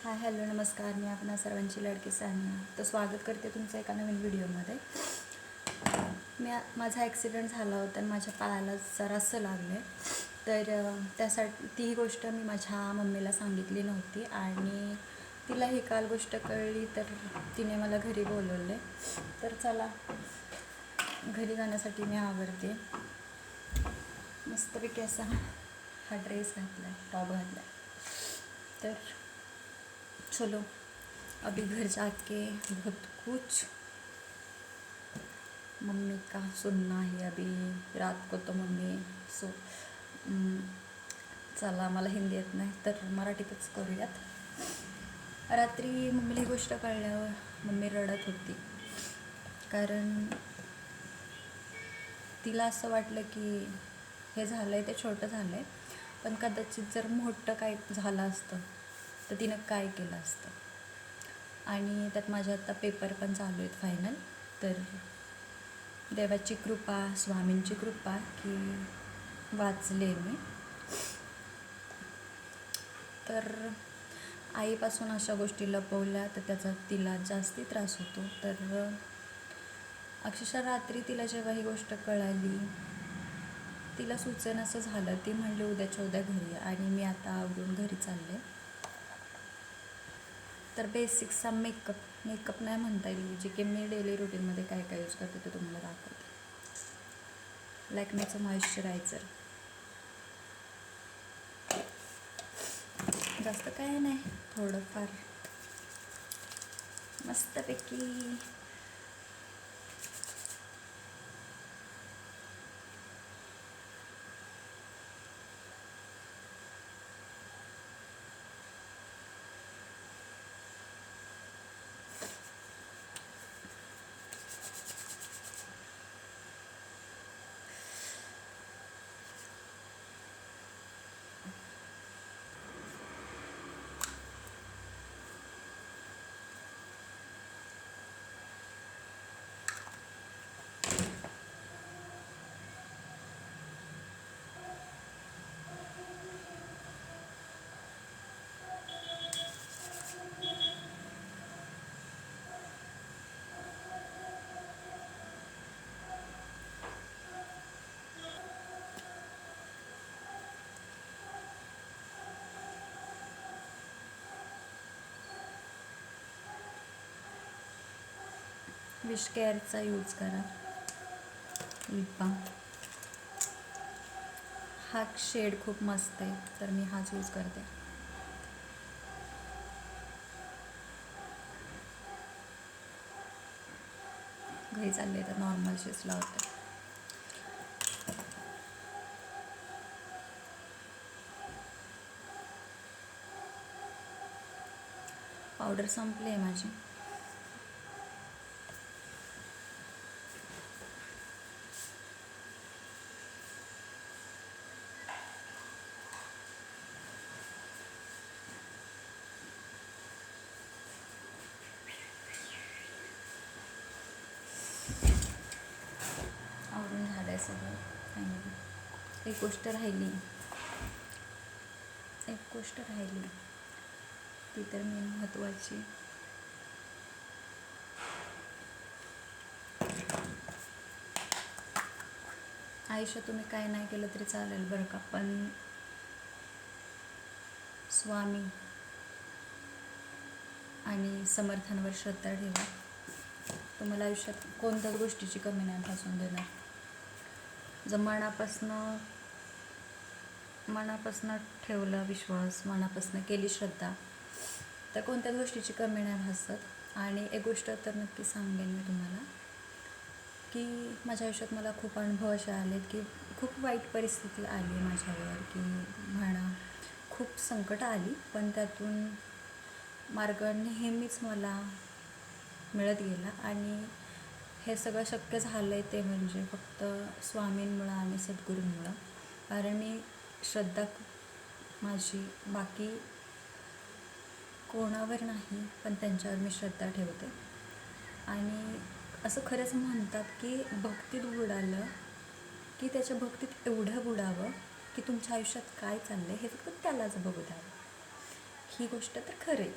Hi hello नमस्कार. मी आपणा सर्वांची लाडकी सानिया. तर स्वागत करते तुमचं एका नवीन व्हिडिओमध्ये. माझा ॲक्सिडेंट झाला होता आणि माझ्या पायाला जरासं लागलं आहे. तर त्यासाठी ती गोष्ट मी माझ्या मम्मीला सांगितली नव्हती आणि तिला ही काल गोष्ट कळली तर तिने मला घरी बोलवले. तर चला घरी जाण्यासाठी मी आवरते. मस्तपैकी असा हा ड्रेस घातला आहे, टॉप घातला आहे. तर चलो अभी घर जाके बहुत कुछ मम्मी का सुनना है. अभी रात को तो मम्मी चला मला हिंदी येत नाही तर मराठीतच करूयात. रात्री मम्मीला ही गोष्ट कळल्यावर मम्मी रडत होती, कारण तिला असं वाटलं की हे झालं आहे ते छोटं झालं आहे, पण कदाचित जर मोठं काय झालं असतं तर तिनं काय केलं असतं. आणि त्यात माझ्या आता पेपर पण चालू आहेत फायनल. तर देवाची कृपा, स्वामींची कृपा की वाचले मी. तर आईपासून अशा गोष्टी लपवल्या तर त्याचा तिला जास्ती त्रास होतो. तर अक्षरशः रात्री तिला जेव्हा ही गोष्ट कळाली तिला सुचेनासं झालं. ती म्हणली उद्याच्या उद्या घरी, आणि मी आता आवरून घरी चालले. तर बेसिकचा मेकअप नाही म्हणता येईल, जे की मी डेली रुटीनमध्ये काय काय यूज करते ते तुम्हाला दाखवते. लॅक्मेचं मॉइश्चरायझर, जास्त काय नाही, थोडंफार मस्तपैकी. विश केअरचा यूज करा, लिप बाम. हा शेड खूप मस्त आहे तर मी हाच यूज करते. घरी चालले तर नॉर्मल शेड्स लावते. पावडर संपली आहे माझी. आवरून झालं आहे सगळं फायनली. एक गोष्ट राहिली ती तर मेन महत्त्वाची. आयुष्यात तुम्ही काय नाही केलं तरी चालेल बरं का, पण स्वामी आणि समर्थांवर श्रद्धा ठेवा. तुम्हाला आयुष्यात कोणत्याच गोष्टीची कमी नाही भासून देणार. जर मनापासनं ठेवला विश्वास, मनापासनं केली श्रद्धा, तर कोणत्याच गोष्टीची कमी नाही भासत. आणि एक गोष्ट तर नक्की सांगेन मी तुम्हाला की माझ्या आयुष्यात मला खूप अनुभव असे आलेत की खूप वाईट परिस्थिती आली माझ्यावर, की म्हणा खूप संकट आली, पण त्यातून मार्ग नेहमीच मला मिळत गेला. आणि हे सगळं शक्य झालं आहे ते म्हणजे फक्त स्वामींमुळं आणि सद्गुरूंमुळं. कारण मी श्रद्धा माझी बाकी कोणावर नाही, पण त्यांच्यावर मी श्रद्धा ठेवते. आणि असं खरंच म्हणतात की भक्तीत बुडालं की त्याच्या भक्तीत एवढं बुडावं की तुमच्या आयुष्यात काय चाललं आहे हे फक्त त्यालाच बघू द्यावं. ही गोष्ट तर खरं आहे.